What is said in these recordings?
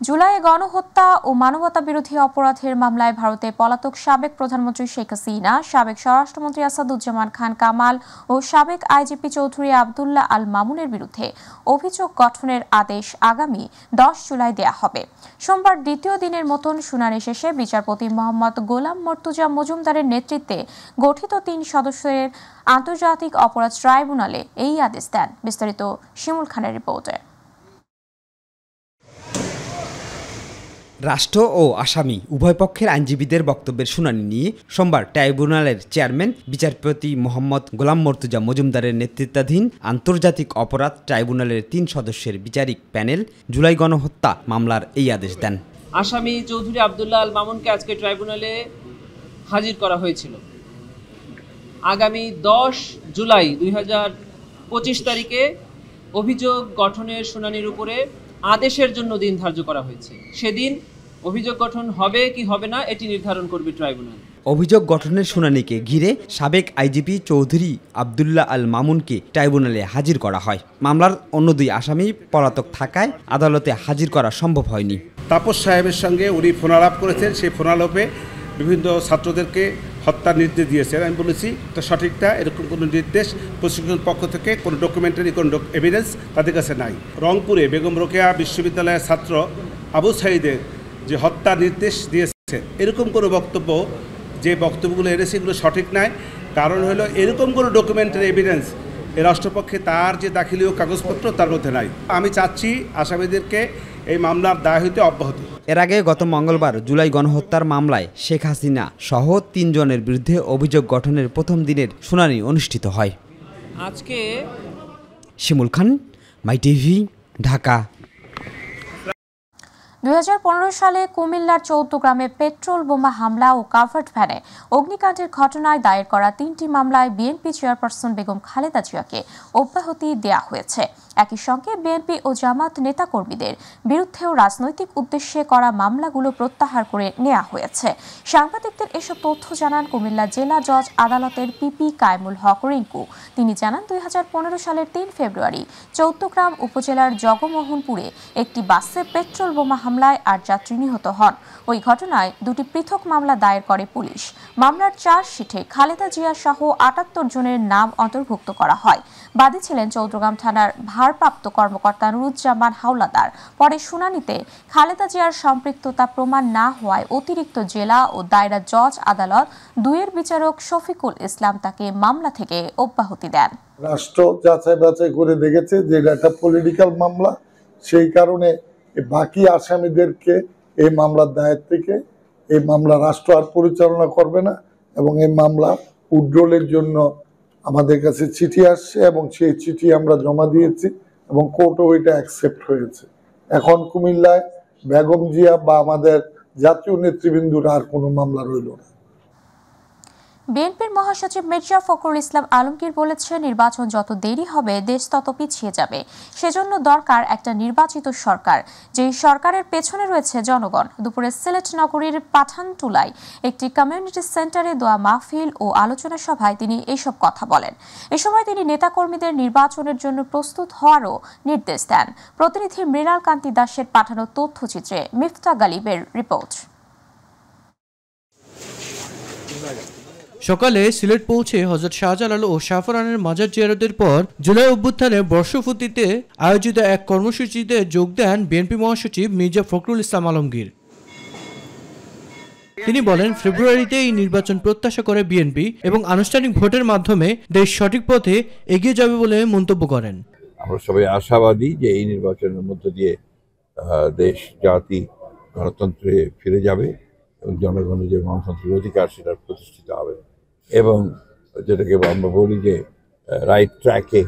জুলাই গণহত্যা ও মানবতা বিরোধী অপরাধের মামলায় ভারতে পলাতক সাবেক প্রধানমন্ত্রী শেখ হাসিনা, সাবেক স্বরাষ্ট্রমন্ত্রী আসাদুজ্জামান খান কামাল ও সাবেক আইজিপি চৌধুরী আব্দুল্লাহ আল মামুনের বিরুদ্ধে অভিযোগ গঠনের আদেশ আগামী 10 জুলাই দেয়া হবে। সোমবার দ্বিতীয় দিনের মতন শুনানি শেষে বিচারপতি মোহাম্মদ গোলাম মর্তুজা মজুমদারের নেতৃত্বে গঠিত 3 সদস্যের আন্তর্জাতিক অপরাধ ট্রাইব্যুনালে এই আদেশ দেন। বিস্তারিত শিমুল খানের রিপোর্টে। রাষ্ট্র ও আসামি উভয় পক্ষের আইনজীবীদের বক্তব্যের শুনানি নিয়ে সোমবার ট্রাইব্যুনালের চেয়ারম্যান বিচারপতি মোহাম্মদ গোলাম মর্তুজা মজুমদারের নেতৃত্বাধীন আন্তর্জাতিক অপরাধ ট্রাইব্যুনালের 3 সদস্যের বিচারিক প্যানেল জুলাই গণহত্যা মামলার এই আদেশ দেন। আসামি চৌধুরী আব্দুল্লাহ আল মামুনকে আজকে ট্রাইব্যুনালে হাজির করা হয়েছিল। আগামী 10 জুলাই 2025 তারিখে অভিযোগ গঠনের শুনানির উপরে আদেশের জন্য দিন ধার্য করা হয়েছে। সেদিন অভিযোগ গঠন হবে কি হবে না এটি নির্ধারণ করবে ট্রাইব্যুনাল। অভিযোগ গঠনের শুনানিকে ঘিরে সাবেক আইজিপি চৌধুরী আব্দুল্লাহ আল মামুনকে ট্রাইব্যুনালে হাজির করা হয়। মামলার অন্য 2 আসামি পলাতক থাকায় আদালতে হাজির করা সম্ভব হয়নি। তাপস সাহেবের সঙ্গে উনি ফোনালাপ করেছেন, সেই ফোনালাপে বিভিন্ন ছাত্রদেরকে হত্যার নির্দেশ দিয়েছেন। আমি বলেছি এটা সঠিকটা, এরকম কোনো নির্দেশ প্রশিক্ষণ পক্ষ থেকে কোনো ডকুমেন্টারি কোনো এভিডেন্স তাদের কাছে নাই। রংপুরে বেগম রোকেয়া বিশ্ববিদ্যালয়ের ছাত্র আবু সাইদের যে হত্যার নির্দেশ দিয়েছে এরকম কোনো বক্তব্য, যে বক্তব্যগুলো এনেছে এগুলো সঠিক নয়। কারণ হলো এরকম কোনো ডকুমেন্টারি এভিডেন্স এই রাষ্ট্রপক্ষে তার যে দাখিলীয় কাগজপত্র তার মধ্যে নাই। আমি চাচ্ছি আসামিদেরকে এই মামলার দায় হইতে অব্যাহতি। এর আগে গত মঙ্গলবার জুলাই গণহত্যার মামলায় শেখ হাসিনা সহ 3 জনের বিরুদ্ধে অভিযোগ গঠনের প্রথম দিনের শুনানি অনুষ্ঠিত হয়। আজকে শিমুল খান, মাই টিভি, ঢাকা। 2015 সালে কুমিল্লার চৌদ্দগ্রামে পেট্রোল বোমা হামলা ও কাভার্ড ভ্যানে অগ্নিকাণ্ডের ঘটনায় দায়ের করা 3টি মামলায় বিএনপি চেয়ারপারসন বেগম খালেদা জিয়াকে অব্যাহতি দেয়া হয়েছে। একই সঙ্গে বিএনপি ও জামাত নেতাকর্মীদের বিরুদ্ধেও রাজনৈতিক উদ্দেশ্যে করা মামলাগুলো প্রত্যাহার করে নেওয়া হয়েছে। সাংবাদিকদের এসব তথ্য জানান কুমিল্লা জেলা জজ আদালতের পিপি কায়মুল হক রিঙ্কু। তিনি জানান 2015 সালের 3 ফেব্রুয়ারি চৌদ্দগ্রাম উপজেলার জগমোহনপুরে একটি বাসে পেট্রোল বোমা হামলায় 8 যাত্রী নিহত হন। ওই ঘটনায় 2টি পৃথক মামলা দায়ের করে পুলিশ। মামলার চার্জশিটে খালেদা জিয়া সহ 78 জনের নাম অন্তর্ভুক্ত করা হয়। বাদী ছিলেন চৌদ্দগ্রাম থানার ভারপ্রাপ্ত কর্মকর্তা নুরুজ্জামান হাওলাদার। পরে শুনানিতে খালেদা জিয়ার সম্পৃক্ততা প্রমাণ না হওয়ায় অতিরিক্ত জেলা ও দায়রা জজ আদালত 2-এর বিচারক শফিকুল ইসলাম তাকে মামলা থেকে অব্যাহতি দেন। রাষ্ট্র যাচাই বাছাই করে দেখেছে যে এটা একটা পলিটিক্যাল মামলা, সেই কারণে বাকি আসামিদেরকে এই মামলার দায়ের থেকে এই মামলা রাষ্ট্র আর পরিচালনা করবে না এবং এই মামলা উইথড্রলের জন্য আমাদের কাছে চিঠি আসছে এবং সেই চিঠি আমরা জমা দিয়েছি এবং কোর্টও এটা অ্যাকসেপ্ট হয়েছে। এখন কুমিল্লায় বেগম জিয়া বা আমাদের জাতীয় নেতৃবৃন্দুর আর কোনো মামলা রইল না। বিএনপির মহাসচিব মির্জা ফখরুল ইসলাম আলমগীর বলেছেন, নির্বাচন যত দেরি হবে দেশ তত পিছিয়ে যাবে। সেজন্য দরকার একটা নির্বাচিত সরকার, যেই সরকারের পেছনে রয়েছে জনগণ। দুপুরে সিলেট নগরীর পাঠানটুলায় একটি কমিউনিটি সেন্টারে দোয়া মাহফিল ও আলোচনা সভায় তিনি এইসব কথা বলেন। এ সময় তিনি নেতাকর্মীদের নির্বাচনের জন্য প্রস্তুত হওয়ারও নির্দেশ দেন। প্রতিনিধি মৃণাল কান্তি দাসের পাঠানো তথ্যচিত্রে মিফতা গালিবের রিপোর্ট। সকালে সিলেট পৌঁছে হযরত শাহজালাল ও শাহফরানের মাজার জিয়ারতের পর জুলাই অভ্যুত্থানের বর্ষপূর্তিতে আয়োজিত এক কর্মসূচিতে যোগ দেন বিএনপি মহাসচিব মির্জা ফখরুল ইসলাম আলমগীর। তিনি বলেন, ফেব্রুয়ারিতে এই নির্বাচন প্রত্যাশা করে বিএনপি এবং আনুষ্ঠানিক ভোটের মাধ্যমে দেশ সঠিক পথে এগিয়ে যাবে বলে মন্তব্য করেন। আমরা সবাই আশাবাদী যে এই নির্বাচনের মধ্য দিয়ে দেশ জাতি গণতন্ত্রে ফিরে যাবে এবং জনগণের যে গণতন্ত্রের অধিকার সেটা প্রতিষ্ঠিত হবে এবং যেটাকে আমরা বলি যে রাইট ট্র্যাকে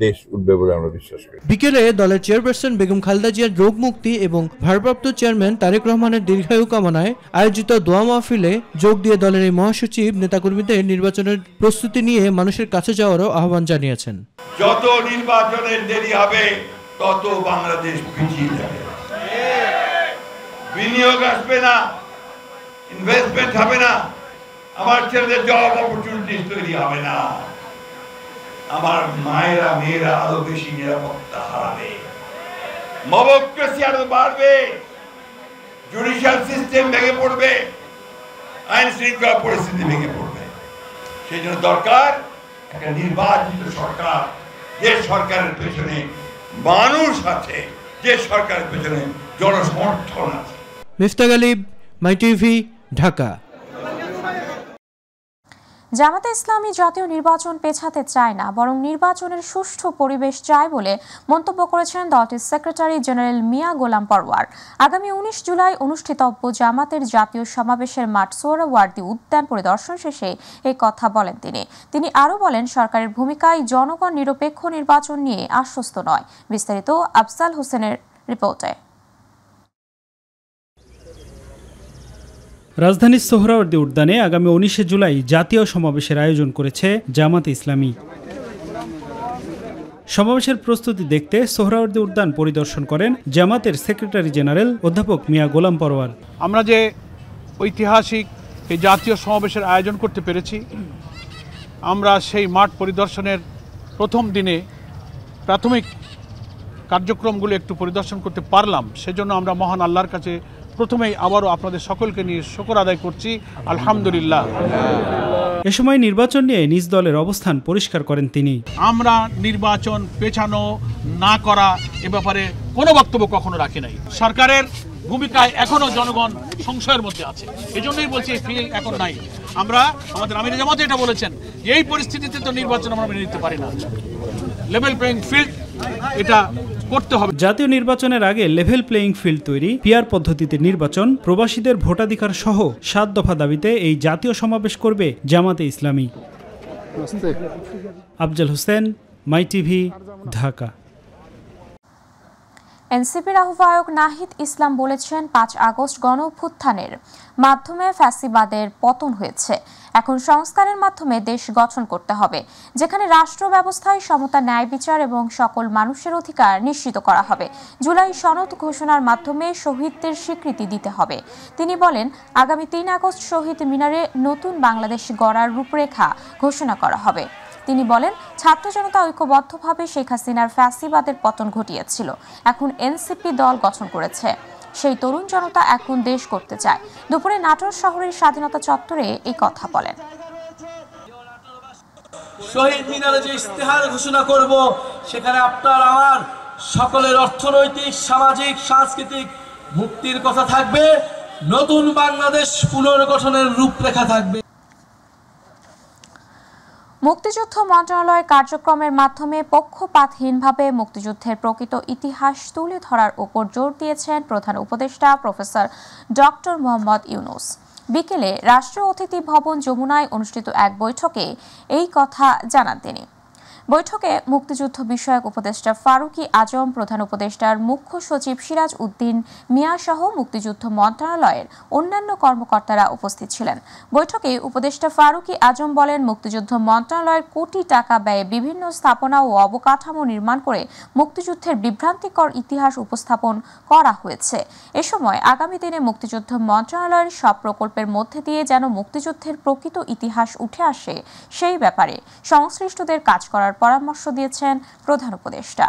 দেশ উঠবে বলে আমরা বিশ্বাস করি। বিকেলে দলের চেয়ারপারসন বেগম খালেদা জিয়ার রোগ মুক্তি এবং ভারপ্রাপ্ত চেয়ারম্যান তারেক রহমানের দীর্ঘায়ু কামনায় আয়োজিত দোয়া মাহফিলে যোগ দিয়ে দলের এই মহাসচিব নেতাকর্মীদের নির্বাচনের প্রস্তুতি নিয়ে মানুষের কাছে যাওয়ারও আহ্বান জানিয়েছেন। যত নির্বাচনের দেরি হবে তত বাংলাদেশ পিছিয়ে যাবে, বিনিয়োগ আসবে না, ইনভেস্টমেন্ট হবে না, আমার ছেলেদের জব অপরচুনিটি তৈরি হবে না, আমার মায়েরা মেয়েরা আরো বেশি নিরাপত্তা হারাবে, মবক্রেসি আরো বাড়বে, জুডিশিয়াল সিস্টেম ভেঙে পড়বে, আইন শৃঙ্খলা পরিস্থিতি ভেঙে পড়বে। সেই জন্য দরকার একটা নির্বাচিত সরকার, যে সরকারের পেছনে মানুষ আছে, যে সরকারের পেছনে জনসমর্থন আছে। মিফতা গালিব, মাই টিভি, ঢাকা। জামাতে ইসলামী জাতীয় নির্বাচন পেছাতে চায় না, বরং নির্বাচনের সুষ্ঠু পরিবেশ চায় বলে মন্তব্য করেছেন দলটির সেক্রেটারি জেনারেল মিয়া গোলাম পরওয়ার। আগামী 19 জুলাই অনুষ্ঠিতব্য জামাতের জাতীয় সমাবেশের মাঠ সোহরাওয়ার্দী উদ্যান পরিদর্শন শেষে এই কথা বলেন তিনি আরও বলেন, সরকারের ভূমিকায় জনগণ নিরপেক্ষ নির্বাচন নিয়ে আশ্বস্ত নয়। বিস্তারিত আফজাল হোসেনের রিপোর্টে। রাজধানীর সোহরাওয়ার্দী উদ্যানে আগামী 19 জুলাই জাতীয় সমাবেশের আয়োজন করেছে জামাতে ইসলামী। সমাবেশের প্রস্তুতি দেখতে সোহরাওয়ার্দী উদ্যান পরিদর্শন করেন জামাতের সেক্রেটারি জেনারেল অধ্যাপক মিয়া গোলাম পরওয়ার। আমরা যে ঐতিহাসিক এই জাতীয় সমাবেশের আয়োজন করতে পেরেছি, আমরা সেই মাঠ পরিদর্শনের প্রথম দিনে প্রাথমিক কার্যক্রমগুলো একটু পরিদর্শন করতে পারলাম। সেজন্য আমরা মহান আল্লাহর কাছে প্রথমেই আবারও আপনাদের সকলকে নিয়ে শুকর আদায় করছি, আলহামদুলিল্লাহ। এ সময় নির্বাচন নিয়ে নিজ দলের অবস্থান পরিষ্কার করেন তিনি। আমরা নির্বাচন পেছানো না করা এ ব্যাপারে কোনো বক্তব্য কখনো রাখি নাই। সরকারের ভূমিকায় এখনো জনগণ সংশয়ের মধ্যে আছে, এজন্যই বলছি ফিল এখন নাই। আমরা আমাদের আমির জামাত এটা বলেছেন, এই পরিস্থিতিতে তো নির্বাচন আমরা মেনে নিতে পারি না, লেভেল প্লেইং ফিল্ড এটা করতে হবে। জাতীয় নির্বাচনের আগে লেভেল প্লেইং ফিল্ড তৈরি, পিআর পদ্ধতিতে নির্বাচন, প্রবাসীদের ভোটাধিকার সহ 7 দফা দাবিতে এই জাতীয় সমাবেশ করবে জামাতে ইসলামী। আফজাল হোসেন, মাই টিভি, ঢাকা। এনসিপির আহ্বায়ক নাহিদ ইসলাম বলেছেন, 5 আগস্ট গণঅভ্যুত্থানের মাধ্যমে ফ্যাসিবাদের পতন হয়েছে। এখন সংস্কারের মাধ্যমে দেশ গঠন করতে হবে, যেখানে রাষ্ট্র ব্যবস্থায় সমতা, ন্যায় বিচার এবং সকল মানুষের অধিকার নিশ্চিত করা হবে। জুলাই সনদ ঘোষণার মাধ্যমে শহীদদের স্বীকৃতি দিতে হবে। তিনি বলেন, আগামী 3 আগস্ট শহীদ মিনারে নতুন বাংলাদেশ গড়ার রূপরেখা ঘোষণা করা হবে। তিনি বলেন, ছাত্র জনতা ঐক্যবদ্ধভাবে শেখ হাসিনার ফ্যাসিবাদের পতন ঘটিয়েছিল। এখন এনসিপি দল গঠন করেছে, সেই তরুণ জনতা এখন দেশ করতে চায়। দুপুরে নাটোর শহরের স্বাধীনতা চত্বরে এই কথা বলেন। শহীদ মিনারে যে ইস্তেহার ঘোষণা করব, সেখানে আপনার আমার সকলের অর্থনৈতিক, সামাজিক, সাংস্কৃতিক মুক্তির কথা থাকবে, নতুন বাংলাদেশ পুনর্গঠনের রূপরেখা থাকবে। মুক্তিযুদ্ধ মন্ত্রণালয়ের কার্যক্রমের মাধ্যমে পক্ষপাতহীনভাবে মুক্তিযুদ্ধের প্রকৃত ইতিহাস তুলে ধরার উপর জোর দিয়েছেন প্রধান উপদেষ্টা প্রফেসর ডক্টর মোহাম্মদ ইউনূস। বিকেলে রাষ্ট্রীয় অতিথি ভবন যমুনায় অনুষ্ঠিত এক বৈঠকে এই কথা জানান তিনি। বৈঠকে মুক্তিযুদ্ধ বিষয়ক উপদেষ্টা ফারুকী আজম, প্রধান উপদেষ্টার মুখ্য সচিব সিরাজ উদ্দিন মিয়া সহ মুক্তিযুদ্ধ মন্ত্রণালয়ের অন্যান্য কর্মকর্তারা উপস্থিত ছিলেন। বৈঠকে উপদেষ্টা ফারুকী আজম বলেন, মুক্তিযুদ্ধ মন্ত্রণালয়ের কোটি টাকা ব্যয়ে বিভিন্ন স্থাপনা ও অবকাঠামো নির্মাণ করে মুক্তিযুদ্ধের বিভ্রান্তিকর ইতিহাস উপস্থাপন করা হয়েছে। এ সময় আগামী দিনে মুক্তিযুদ্ধ মন্ত্রণালয়ের সব প্রকল্পের মধ্যে দিয়ে যেন মুক্তিযুদ্ধের প্রকৃত ইতিহাস উঠে আসে, সেই ব্যাপারে সংশ্লিষ্টদের কাজ করার পরামর্শ দিয়েছেন প্রধান উপদেষ্টা।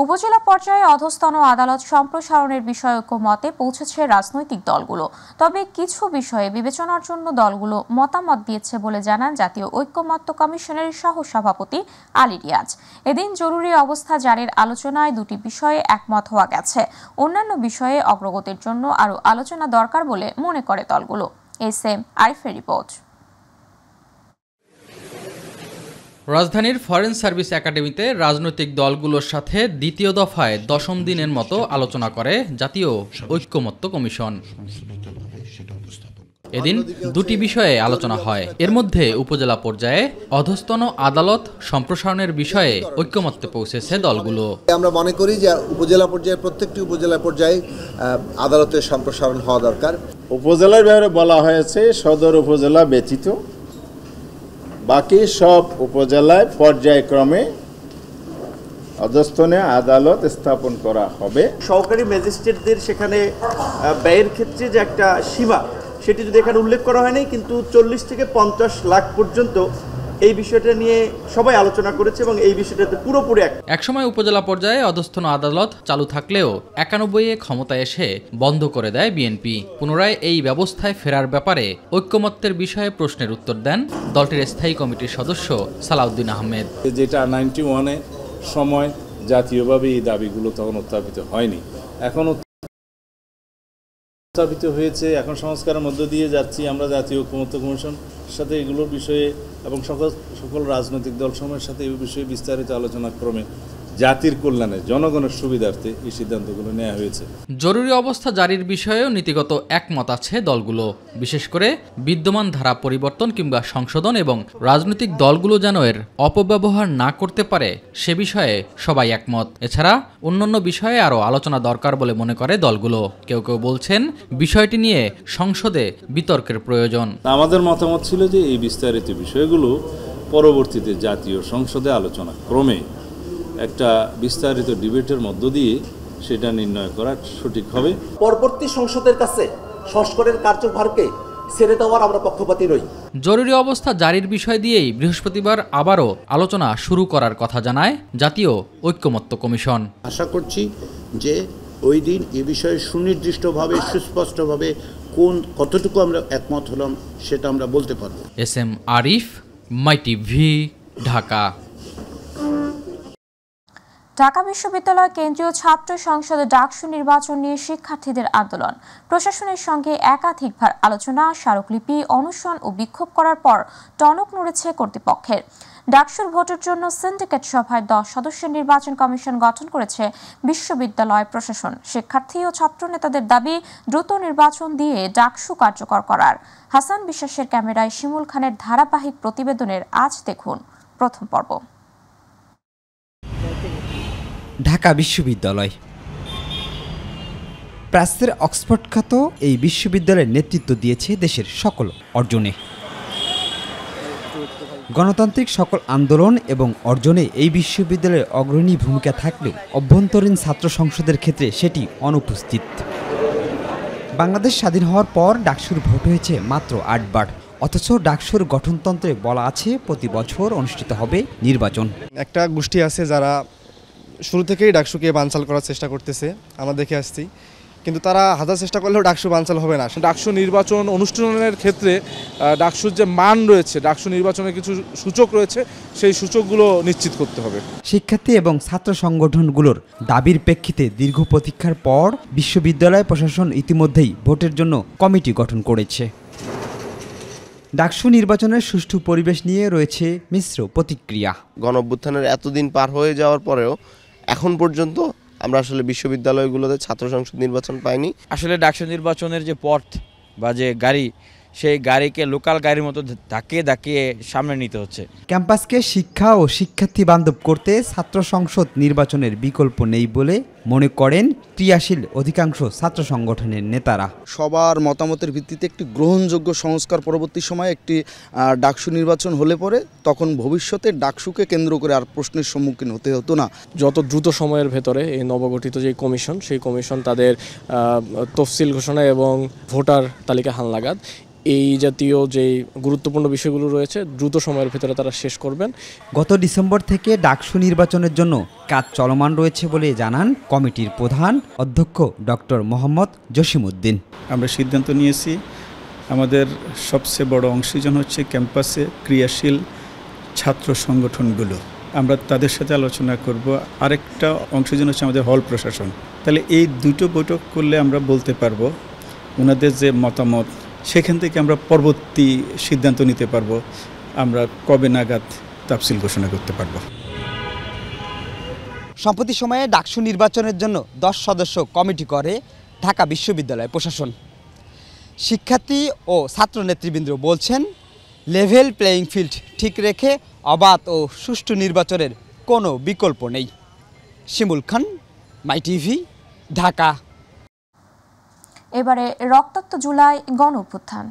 উপজেলা পর্যায়ে অধস্তন আদালত সম্প্রসারণের বিষয়ে ঐক্যমতে পৌঁছেছে রাজনৈতিক দলগুলো। তবে কিছু বিষয়ে বিবেচনার জন্য দলগুলো মতামত দিয়েছে বলে জানান জাতীয় ঐক্যমত্য কমিশনের সহসভাপতি আলী রিয়াজ। এদিন জরুরি অবস্থা জারির আলোচনায় 2টি বিষয়ে একমত হওয়া গেছে। অন্যান্য বিষয়ে অগ্রগতির জন্য আরও আলোচনা দরকার বলে মনে করে দলগুলো। এসএম আরিফের রিপোর্ট। রাজধানীর ফরেন সার্ভিস একাডেমিতে রাজনৈতিক দলগুলোর সাথে দ্বিতীয় দফায় 10ম দিনের মতো আলোচনা করে জাতীয় ঐক্যমত্য কমিশন। এদিন 2টি বিষয়ে আলোচনা হয়। এর মধ্যে উপজেলা পর্যায়ে অধস্তন আদালত সম্প্রসারণের বিষয়ে ঐক্যমত্যে পৌঁছেছে দলগুলো। আমরা মনে করি যে উপজেলা পর্যায়ে প্রত্যেকটি উপজেলা পর্যায়ে আদালতের সম্প্রসারণ হওয়া দরকার। উপজেলার ব্যাপারে বলা হয়েছে সদর উপজেলা ব্যতীত বাকি সব উপজেলায় পর্যায়ক্রমে অধস্তনে আদালত স্থাপন করা হবে। সহকারী ম্যাজিস্ট্রেটদের সেখানে ব্যয়ের ক্ষেত্রে যে একটা সীমা, সেটি যদি এখানে উল্লেখ করা হয়নি, কিন্তু 40 থেকে 50 লাখ পর্যন্ত এই বিষয়টা নিয়ে সবাই আলোচনা করেছে এবং এই বিষয়টাতে পুরোপুরি একসময় উপজেলা পর্যায়ে অধস্থন আদালত চালু থাকলেও 91-এ ক্ষমতায় এসে বন্ধ করে দেয় বিএনপি। পুনরায় এই ব্যবস্থায় ফেরার ব্যাপারে ঐক্যমত্যের বিষয়ে প্রশ্নের উত্তর দেন দলটির স্থায়ী কমিটির সদস্য সালাউদ্দিন আহমেদ। যেটা 91-এ সময় জাতীয়ভাবে এই দাবিগুলো তখন উত্থাপিত হয়নি, এখন উত্থাপিত হয়েছে। এখন সংস্কারের মধ্য দিয়ে যাচ্ছি আমরা জাতীয় ঐক্যমত্য কমিশন সাথে এগুলোর বিষয়ে এবং সকল রাজনৈতিক দলসমূহের সাথে এই বিষয়ে বিস্তারিত আলোচনা ক্রমে জাতির কল্যাণে জনগণের সুবিধার্থে এই সিদ্ধান্তগুলো নেওয়া হয়েছে। জরুরি অবস্থা জারির বিষয়েও নীতিগত একমত আছে দলগুলো, বিশেষ করে বিদ্যমান ধারা পরিবর্তন কিংবা সংশোধন এবং রাজনৈতিক দলগুলো যেন এর অপব্যবহার না করতে পারে সে বিষয়ে সবাই একমত। এছাড়া অন্যান্য বিষয়ে আরও আলোচনা দরকার বলে মনে করে দলগুলো। কেউ কেউ বলছেন বিষয়টি নিয়ে সংসদে বিতর্কের প্রয়োজন। আমাদের মতামত ছিল যে এই বিস্তারিত বিষয়গুলো পরবর্তীতে জাতীয় সংসদে আলোচনা ক্রমে একটা বিস্তারিত ডিবেটের মধ্য দিয়ে সেটা নির্ণয় করা সঠিক হবে। পরবর্তী সংসদের কাছে সংস্কারের কার্যভারকে ছেড়ে দেওয়ার আমরা পক্ষপাতী নই। জরুরি অবস্থা জারির বিষয় দিয়েই বৃহস্পতিবার আবারও আলোচনা শুরু করার কথা জানায় জাতীয় ঐক্যমত্য কমিশন। আশা করছি যে ওই দিন এ বিষয়ে সুনির্দিষ্টভাবে সুস্পষ্টভাবে কতটুকু আমরা একমত হলাম সেটা আমরা বলতে পারব। SM Arif, My TV, Dhaka. ঢাকা বিশ্ববিদ্যালয় কেন্দ্রীয় ছাত্র সংসদে ডাকসু নির্বাচন নিয়ে শিক্ষার্থীদের আন্দোলন। প্রশাসনের সঙ্গে একাধিকবার আলোচনা, স্মারকলিপি, অনশন ও বিক্ষোভ করার পর টনক নড়েছে কর্তৃপক্ষের। ডাকসুর ভোটের জন্য সিন্ডিকেট সভায় 10 সদস্যের নির্বাচন কমিশন গঠন করেছে বিশ্ববিদ্যালয় প্রশাসন। শিক্ষার্থী ও ছাত্র নেতাদের দাবি দ্রুত নির্বাচন দিয়ে ডাকসু কার্যকর করার। হাসান বিশ্বাসের ক্যামেরায় শিমুল খানের ধারাবাহিক প্রতিবেদনের আজ দেখুন প্রথম পর্ব। ঢাকা বিশ্ববিদ্যালয় প্রাচ্যের অক্সফোর্ড খ্যাত এই বিশ্ববিদ্যালয়ের নেতৃত্ব দিয়েছে দেশের সকল অর্জনে। গণতান্ত্রিক সকল আন্দোলন এবং অর্জনে এই বিশ্ববিদ্যালয়ের অগ্রণী ভূমিকা থাকলেও অভ্যন্তরীণ ছাত্র সংসদের ক্ষেত্রে সেটি অনুপস্থিত। বাংলাদেশ স্বাধীন হওয়ার পর ডাকসুর ভোট হয়েছে মাত্র 8 বার, অথচ ডাকসুর গঠনতন্ত্রে বলা আছে প্রতি বছর অনুষ্ঠিত হবে নির্বাচন। একটা গোষ্ঠী আছে যারা শুরু থেকেই ডাকসুকে বানচাল করার চেষ্টা করতেছে, আমরা দেখে আসছি, কিন্তু তারা হাজার চেষ্টা করলেও ডাকসু বানচাল হবে না। ডাকসু নির্বাচন অনুষ্ঠানের ক্ষেত্রে ডাকসুর যে মান রয়েছে, ডাকসু নির্বাচনের কিছু সূচক রয়েছে, সেই সূচকগুলো নিশ্চিত করতে হবে। শিক্ষার্থী এবং ছাত্র সংগঠনগুলোর দাবির প্রেক্ষিতে দীর্ঘ প্রতীক্ষার পর বিশ্ববিদ্যালয় প্রশাসন ইতিমধ্যেই ভোটের জন্য কমিটি গঠন করেছে। ডাকসু নির্বাচনের সুষ্ঠু পরিবেশ নিয়ে রয়েছে মিশ্র প্রতিক্রিয়া। গণঅভ্যুত্থানের এতদিন পার হয়ে যাওয়ার পরেও এখন পর্যন্ত আমরা আসলে বিশ্ববিদ্যালয়গুলোতে ছাত্র সংসদ নির্বাচন পাইনি। আসলে ডাকসু নির্বাচনের যে পথ বা যে গাড়ি, সেই গাড়িকে লোকাল গাড়ির মতো ধাক্কিয়ে ধাক্কিয়ে সামনে নিতে হচ্ছে। ক্যাম্পাসকে শিক্ষা ও শিক্ষার্থী বান্ধব করতে ছাত্র সংসদ নির্বাচনের বিকল্প নেই বলে মনে করেন ক্রিয়াশীল অধিকাংশ ছাত্র সংগঠনের নেতারা। সবার মতামতের ভিত্তিতে একটি গ্রহণযোগ্য সংস্কার পরবর্তী সময়ে একটি ডাকসু নির্বাচন হলে পরে তখন ভবিষ্যতে ডাকসুকে কেন্দ্র করে আর প্রশ্নের সম্মুখীন হতে হতো না। যত দ্রুত সময়ের ভেতরে এই নবগঠিত যে কমিশন, সেই কমিশন তাদের তফসিল ঘোষণা এবং ভোটার তালিকা হালনাগাদ এই জাতীয় যে গুরুত্বপূর্ণ বিষয়গুলো রয়েছে দ্রুত সময়ের ভেতরে তারা শেষ করবেন। গত ডিসেম্বর থেকে ডাকসু নির্বাচনের জন্য কাজ চলমান রয়েছে বলে জানান কমিটির প্রধান অধ্যক্ষ ডক্টর মোহাম্মদ জসিমউদ্দিন। আমরা সিদ্ধান্ত নিয়েছি আমাদের সবচেয়ে বড় অংশীজন হচ্ছে ক্যাম্পাসে ক্রিয়াশীল ছাত্র সংগঠনগুলো, আমরা তাদের সাথে আলোচনা করব। আরেকটা অংশীজন হচ্ছে আমাদের হল প্রশাসন। তাহলে এই দুটো বৈঠক করলে আমরা বলতে পারবো ওনাদের যে মতামত, সেখান থেকে আমরা পরবর্তী সিদ্ধান্ত নিতে পারবো আমরা কবে নাগাদ তাফসিল ঘোষণা করতে পারবো। সম্প্রতি সময়ে ডাকসু নির্বাচনের জন্য 10 সদস্য কমিটি করে ঢাকা বিশ্ববিদ্যালয় প্রশাসন। শিক্ষার্থী ও ছাত্র নেতৃবৃন্দ বলছেন লেভেল প্লেয়িং ফিল্ড ঠিক রেখে অবাধ ও সুষ্ঠু নির্বাচনের কোনো বিকল্প নেই। শিমুল খান, মাইটিভি, ঢাকা। এবারে রক্তাক্ত জুলাই গণঅভ্যুত্থান।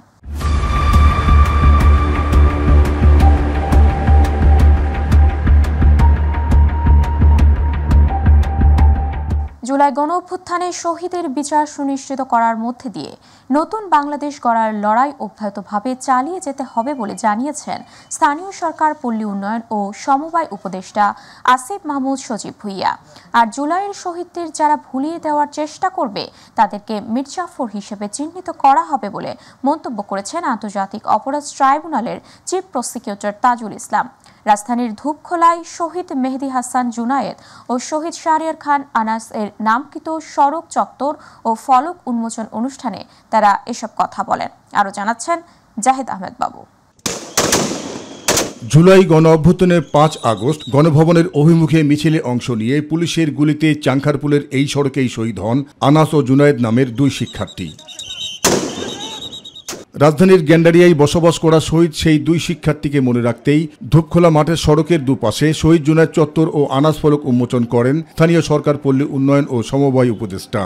জুলাই জুলাই গণঅভ্যুত্থানে শহীদের বিচার সুনিশ্চিত করার মধ্যে দিয়ে নতুন বাংলাদেশ গড়ার লড়াই অব্যাহতভাবে চালিয়ে যেতে হবে বলে জানিয়েছেন স্থানীয় সরকার, পল্লী উন্নয়ন ও সমবায় উপদেষ্টা আসিফ মাহমুদ সজীব ভুঁইয়া। আর জুলাইয়ের শহীদদের যারা ভুলিয়ে দেওয়ার চেষ্টা করবে তাদেরকে মির্জাফর হিসেবে চিহ্নিত করা হবে বলে মন্তব্য করেছেন আন্তর্জাতিক অপরাধ ট্রাইব্যুনালের চিফ প্রসিকিউটর তাজুল ইসলাম। রাজধানীর ধূপখোলায় শহীদ মেহেদি হাসান জুনায়েদ ও শহীদ শাহরিয়ার খান আনাস এর নামকৃত সড়ক চত্বর ও ফলক উন্মোচন অনুষ্ঠানে তারা এসব কথা বলেন। আরো জানাচ্ছেন জাহিদ আহমেদ বাবু। জুলাই গণ অভ্যুত্থানে 5 আগস্ট গণভবনের অভিমুখে মিছিলে অংশ নিয়ে পুলিশের গুলিতে চাংখারপুলের এই সড়কেই শহীদ হন আনাস ও জুনায়েদ নামের 2 শিক্ষার্থী। রাজধানীর গ্যান্ডারিয়ায় বসবাস করা শহীদ সেই 2 শিক্ষার্থীকে মনে রাখতেই ধূপখোলা মাঠের সড়কের দুপাশে শহীদ জুনায়েদ চত্বর ও আনাস ফলক উন্মোচন করেন স্থানীয় সরকার, পল্লী উন্নয়ন ও সমবায় উপদেষ্টা।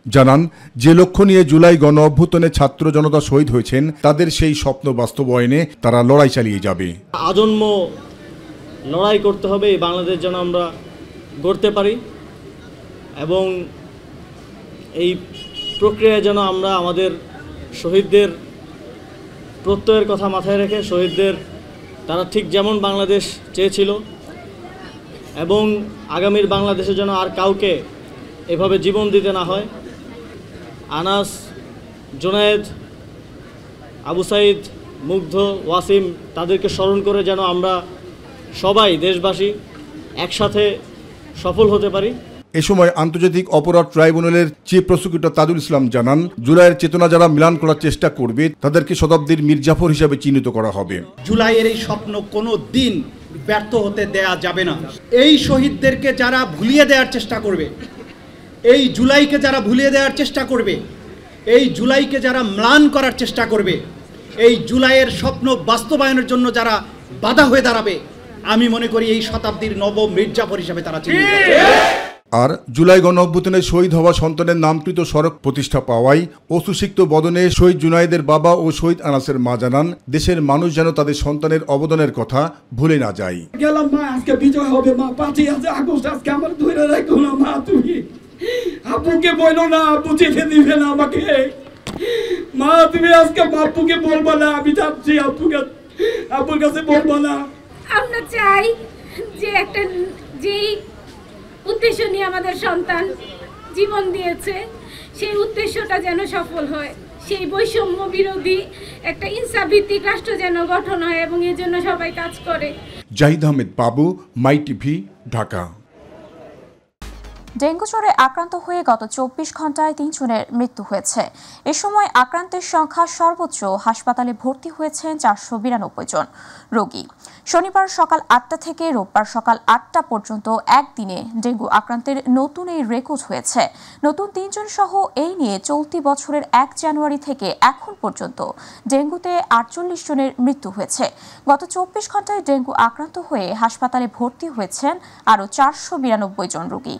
জানান, যে লক্ষ্য নিয়ে জুলাই গণ অভ্যুত্থানে ছাত্র জনতা শহীদ হয়েছেন তাদের সেই স্বপ্ন বাস্তবায়নে তারা লড়াই চালিয়ে যাবে। আজন্ম লড়াই করতে হবে এই বাংলাদেশ যেন আমরা গড়তে পারি, এবং এই প্রক্রিয়ায় যেন আমরা আমাদের শহীদদের প্রত্যয়ের কথা মাথায় রেখে শহীদদের তারা ঠিক যেমন বাংলাদেশ চেয়েছিল এবং আগামীর বাংলাদেশে যেন আর কাউকে এভাবে জীবন দিতে না হয়। আনাস, জুনায়েদ, আবু সাইদ, মুগ্ধ, ওয়াসিম তাদেরকে স্মরণ করে যেন আমরা সবাই দেশবাসী একসাথে সফল হতে পারি। এ সময় আন্তর্জাতিক অপরাধ ট্রাইব্যুনালের চিফ প্রসিকিউটর তাজুল ইসলাম জানান, জুলাইয়ের চেতনা যারা মিলান করার চেষ্টা করবে তাদেরকে শতাব্দীর মির্জাফর হিসেবে চিহ্নিত করা হবে। জুলাইয়ের এই স্বপ্ন কোনো দিন ব্যর্থ হতে দেয়া যাবে না। এই শহীদদেরকে যারা ভুলিয়ে দেওয়ার চেষ্টা করবে, এই জুলাইকে যারা ভুলিয়ে দেওয়ার চেষ্টা করবে, এই জুলাইকে যারা ম্লান করার চেষ্টা করবে, এই জুলাইয়ের স্বপ্ন বাস্তবায়নের জন্য যারা বাধা হয়ে দাঁড়াবে, আমি মনে করি এই শতাব্দীর নব মির্জাফর হিসেবে তারা চিহ্নিত। আর জুলাই গণ অভ্যুত্থানে শহীদ হওয়া সন্তানের নামকৃত সড়ক প্রতিষ্ঠা পাওয়ায় অশ্রুসিক্ত বদনে শহীদ জুনায়েদের বাবা ও শহীদ আনাসের মা জানান, দেশের মানুষ যেন তাদের সন্তানের অবদানের কথা ভুলে না যায়। গেলাম মা, আজকে বিজয় হবে মা, 5 আগস্ট আজকে আমার ধরে রাখো না মা, তুমি আপুকে বলো না, আপু চেপে দিবে না আমাকে মা, তুমি আজকে আপুকে বলবা না, আমি যাচ্ছি আপুর কাছে বলবা না। আমরা চাই যে একটা যেই উদ্দেশ্য নিয়ে আমাদের সন্তান জীবন দিয়েছে সেই উদ্দেশ্যটা যেন সফল হয়, সেই বৈষম্য বিরোধী একটা ইনসাফ ভিত্তিক রাষ্ট্র যেন গঠন হয় এবং এর জন্য সবাই কাজ করে। জাহিদ আহমেদ বাবু, মাই টিভি, ঢাকা। ডেঙ্গু জ্বরে আক্রান্ত হয়ে গত 24 ঘন্টায় 3 জনের মৃত্যু হয়েছে। এ সময় আক্রান্তের সংখ্যা সর্বোচ্চ, হাসপাতালে ভর্তি হয়েছেন 492 জন রোগী। শনিবার সকাল 8টা থেকে রোববার সকাল 8টা পর্যন্ত একদিনে ডেঙ্গু আক্রান্তের নতুন এই রেকর্ড হয়েছে। নতুন 3 জন সহ এই নিয়ে চলতি বছরের 1 জানুয়ারি থেকে এখন পর্যন্ত ডেঙ্গুতে 48 জনের মৃত্যু হয়েছে। গত 24 ঘন্টায় ডেঙ্গু আক্রান্ত হয়ে হাসপাতালে ভর্তি হয়েছেন আরও 492 জন রোগী।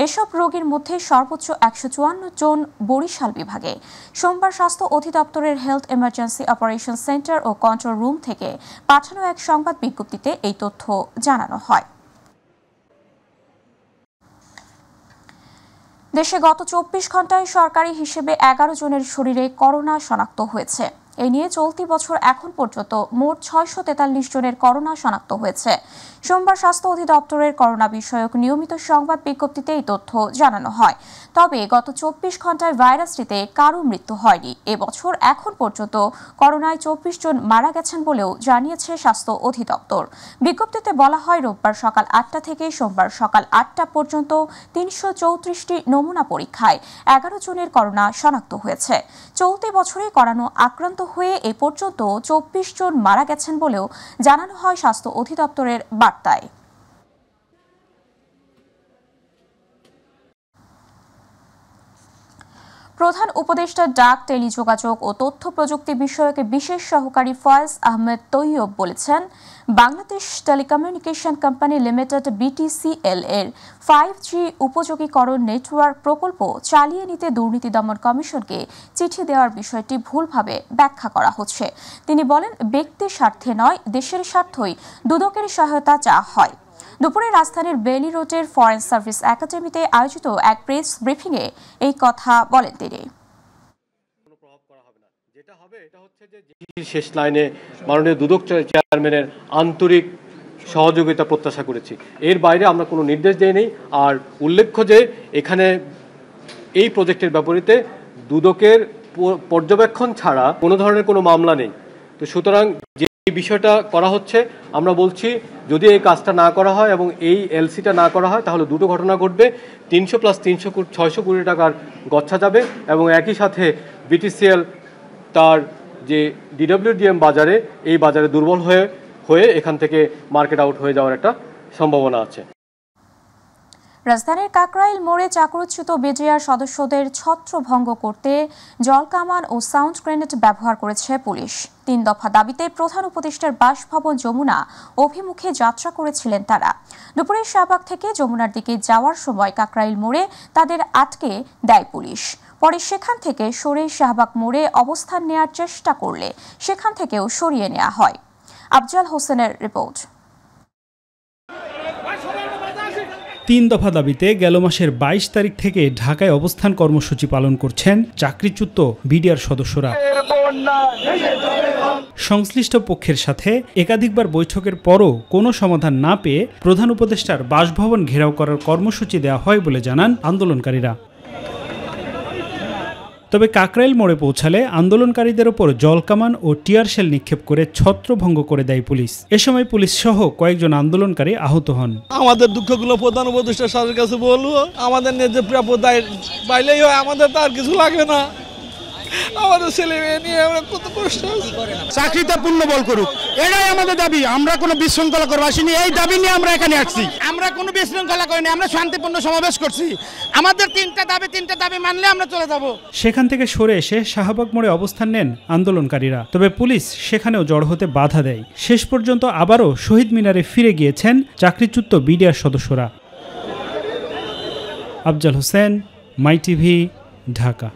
এসব রোগীর মধ্যে সর্বোচ্চ 154 জন বরিশাল বিভাগে। সোমবার স্বাস্থ্য অধিদপ্তরের হেলথ এমার্জেন্সি অপারেশন সেন্টার ও কন্ট্রোল রুম থেকে পাঠানো এক সংবাদ বিজ্ঞপ্তিতে এই তথ্য জানানো হয়। দেশে গত 24 ঘন্টায় সরকারি হিসেবে 11 জনের শরীরে করোনা শনাক্ত হয়েছে। এ নিয়ে চলতি বছর এখন পর্যন্ত মোট 643 জনের করোনা শনাক্ত হয়েছে। সোমবার স্বাস্থ্য অধিদপ্তরের করোনা বিষয়ক নিয়মিত সংবাদ বিজ্ঞপ্তিতে এই তথ্য জানানো হয়। তবে গত 24 ঘন্টায় ভাইরাসটিতে কারো মৃত্যু হয়নি। এবছর এখন পর্যন্ত করোনায় 24 জন মারা গেছেন বলেও জানিয়েছে স্বাস্থ্য অধিদপ্তর। বিজ্ঞপ্তিতে বলা হয়, রোববার সকাল 8টা থেকে সোমবার সকাল 8টা পর্যন্ত 334টি নমুনা পরীক্ষায় 11 জনের করোনা শনাক্ত হয়েছে। চলতি বছরে করানো আক্রান্ত হয়ে এ পর্যন্ত 24 জন মারা গেছেন বলেও জানানো হয় স্বাস্থ্য অধিদপ্তরের বার্তায়। প্রধান উপদেষ্টা ডাক, টেলিযোগাযোগ ও তথ্য প্রযুক্তি বিষয়ক বিশেষ সহকারী ফয়েজ আহমেদ তৈয়ব বলেছেন, Bangladesh telecommunication company limited BTCL এর 5G উপযোগীকরণ নেটওয়ার্ক প্রকল্প চালিয়ে নিতে দুর্নীতি দমন কমিশনকে চিঠি দেওয়ার বিষয়টি ভুলভাবে ব্যাখ্যা করা হচ্ছে। তিনি বলেন, ব্যক্তির স্বার্থে নয়, দেশের স্বার্থই দুদকের সহায়তা চাওয়া হয়। দুপুরে রাজধানীর বেলি রোডের ফরেন সার্ভিস একাডেমিতে আয়োজিত এক প্রেস ব্রিফিংয়ে এই কথা বলেন তিনি। শেষ লাইনে মাননীয় দুদক চেয়ারম্যানের আন্তরিক সহযোগিতা প্রত্যাশা করেছি, এর বাইরে আমরা কোনো নির্দেশ দেইনি। আর উল্লেখ্য যে এখানে এই প্রজেক্টের বিপরীতে দুদকের পর্যবেক্ষণ ছাড়া কোনো ধরনের কোনো মামলা নেই। তো সুতরাং যে বিষয়টা করা হচ্ছে, আমরা বলছি যদি এই কাজটা না করা হয় এবং এই এলসিটা না করা হয় তাহলে দুটো ঘটনা ঘটবে। 300 + 300 600 কোটি টাকার গচ্ছা যাবে এবং একই সাথে বিটিসিএল তার যে ডিডব্লিউডিএম বাজারে, এই বাজারে দুর্বল হয়ে এখান থেকে মার্কেট আউট হয়ে যাওয়ার একটা সম্ভাবনা আছে। রাজধানীর কাকরাইল মোড়ে চাকরচ্যুত বিজিআর সদস্যদের ছত্রভঙ্গ করতে জলকামান ও সাউন্ড গ্রেনেড ব্যবহার করেছে পুলিশ। 3 দফা দাবিতে প্রধান উপদেষ্টার বাসভবন যমুনা অভিমুখে যাত্রা করেছিলেন তারা। দুপুরে শাহবাগ থেকে যমুনার দিকে যাওয়ার সময় কাকরাইল মোড়ে তাদের আটকে দেয় পুলিশ। পরে সেখান থেকে সরে শাহবাগ মোড়ে অবস্থান নেয়ার চেষ্টা করলে সেখান থেকেও সরিয়ে নেওয়া হয়। আফজাল হোসেনের রিপোর্ট। 3 দফা দাবিতে গেল মাসের 22 তারিখ থেকে ঢাকায় অবস্থান কর্মসূচি পালন করছেন চাকরিচ্যুত বিডিআর সদস্যরা। সংশ্লিষ্ট পক্ষের সাথে একাধিকবার বৈঠকের পরও কোনো সমাধান না পেয়ে প্রধান উপদেষ্টার বাসভবন ঘেরাও করার কর্মসূচি দেওয়া হয় বলে জানান আন্দোলনকারীরা। তবে কাকরাইল মোড়ে পৌঁছালে আন্দোলনকারীদের ওপর জলকামান ও টিয়ার শেল নিক্ষেপ করে ছত্রভঙ্গ করে দেয় পুলিশ। এ সময় পুলিশ সহ কয়েকজন আন্দোলনকারী আহত হন। আমাদের দুঃখগুলো প্রধান উপদেষ্টা স্যারের কাছে বলবো, আমাদের ন্যায্য প্রাপ্য দায় পাইলেই হয়, আমাদের তো আর কিছু লাগে না। আমাদের ছেলে মেয়ে নিয়ে আমরা কত কষ্ট। চাকরিতে পূর্ণবল করুক, এটাই আমাদের দাবি। আমরা কোনো বিশৃঙ্খলা করবো আসিনি, এই দাবি নিয়ে আমরা এখানে আসছি। আমরা কোনো বিশৃঙ্খলা করিনি, আমরা শান্তিপূর্ণ সমাবেশ করছি। আমাদের 3টা দাবি মানলে আমরা চলে যাব। সেখান থেকে সরে এসে শাহবাগ মোড়ে অবস্থান নেন আন্দোলনকারীরা। তবে পুলিশ সেখানেও জড়ো হতে বাধা দেয়। শেষ পর্যন্ত আবারও শহীদ মিনারে ফিরে গিয়েছেন চাকরিচ্যুত বিডিআর সদস্যরা। আফজাল হোসেন, মাই টিভি, ঢাকা।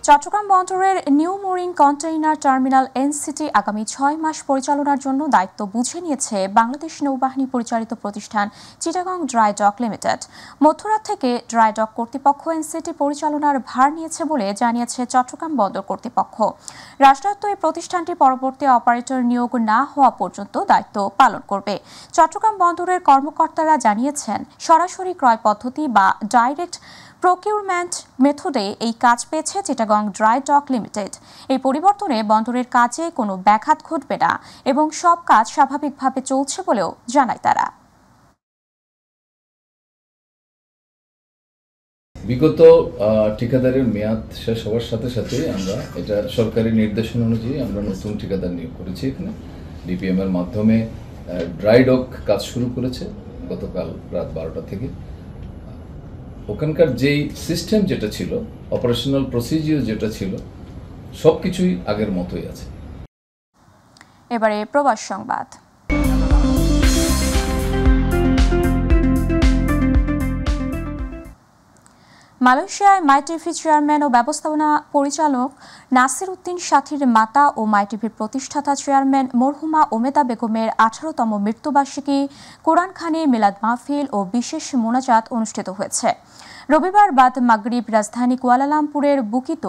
চট্টগ্রাম বন্দরের new mooring container terminal NCT আগামী 6 মাস পরিচালনার জন্য দায়িত্ব বুঝে নিয়েছে বাংলাদেশ নৌবাহিনী পরিচালিত প্রতিষ্ঠান চিটাগং ড্রাই ডক লিমিটেড। মধ্যরাত থেকে ড্রাই ডক কর্তৃপক্ষ এনসিটি পরিচালনার ভার নিয়েছে বলে জানিয়েছে চট্টগ্রাম বন্দর কর্তৃপক্ষ। রাষ্ট্রায়ত্ত এই প্রতিষ্ঠানটি পরবর্তী অপারেটর নিয়োগ না হওয়া পর্যন্ত দায়িত্ব পালন করবে। চট্টগ্রাম বন্দরের কর্মকর্তারা জানিয়েছেন, সরাসরি ক্রয় পদ্ধতি বা ডাইরেক্ট প্রকিউরমেন্ট মেথডে এই কাজ পেয়েছে চিটাগং ড্রাই ডক লিমিটেড। এই পরিবর্তনে বন্দরের কাজে কোনো ব্যাঘাত ঘটবে না এবং সব কাজ স্বাভাবিকভাবে চলছে বলেও জানায় তারা। বিগত ঠিকাদারের মেয়াদ শেষ হওয়ার সাথে সাথে আমরা এটা সরকারি নির্দেশনা অনুযায়ী আমরা নতুন ঠিকাদার নিয়োগ করেছি। এখানে ডিপিএম এর মাধ্যমে ড্রাই ডক কাজ শুরু করেছে গতকাল রাত 12টা থেকে। ওখানকার যেই সিস্টেম যেটা ছিল, অপারেশনাল প্রসিজিওর যেটা ছিল, সবকিছুই আগের মতোই আছে। এবারে প্রবাস সংবাদ। মালয়েশিয়ায় মাইটিভি চেয়ারম্যান ও ব্যবস্থাপনা পরিচালক নাসির উদ্দিন সাথীর মাতা ও মাইটিভির প্রতিষ্ঠাতা চেয়ারম্যান মরহুমা ওমেদা বেগমের 18তম মৃত্যুবার্ষিকী কোরআনখানি মিলাদ মাহফিল ও বিশেষ মোনাজাত অনুষ্ঠিত হয়েছে। রবিবার বাদ মাগরিব রাজধানী কুয়ালালামপুরের বুকিত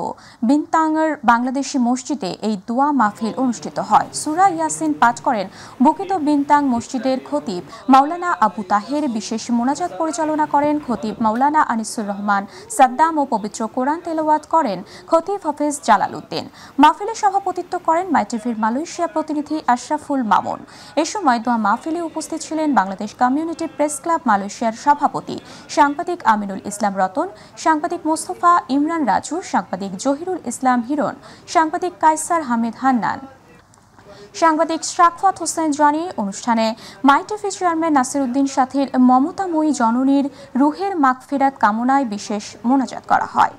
বিনতাংয়ের বাংলাদেশি মসজিদে এই দোয়া মাহফিল অনুষ্ঠিত হয়। সূরা ইয়াসিন পাঠ করেন বুকিত বিনতাং মসজিদের খতিব মাওলানা আবু তাহের। বিশেষ মোনাজাত পরিচালনা করেন খতিব মাওলানা আনিসুর রহমান সাদ্দাম ও পবিত্র কোরআন তেলাওয়াত করেন খতিব হাফেজ জালাল উদ্দিন। মাহফিলে সভাপতিত্ব করেন মাইটিভির মালয়েশিয়া প্রতিনিধি আশরাফুল মামুন। এ সময় দোয়া মাহফিলে উপস্থিত ছিলেন বাংলাদেশ কমিউনিটি প্রেস ক্লাব মালয়েশিয়ার সভাপতি সাংবাদিক আমিনুল ইসলাম রতন, সাংবাদিক মোস্তফা ইমরান রাজু, সাংবাদিক জহিরুল ইসলাম হিরণ, সাংবাদিক কায়সার হামিদ হান্নান, সাংবাদিক শাকওয়াত হোসেন জনি। অনুষ্ঠানে মাইটিভি চেয়ারম্যান নাসির উদ্দিন সাথীর মমতাময়ী জননীর রুহের মাগফিরাত কামনায় বিশেষ মোনাজাত করা হয়।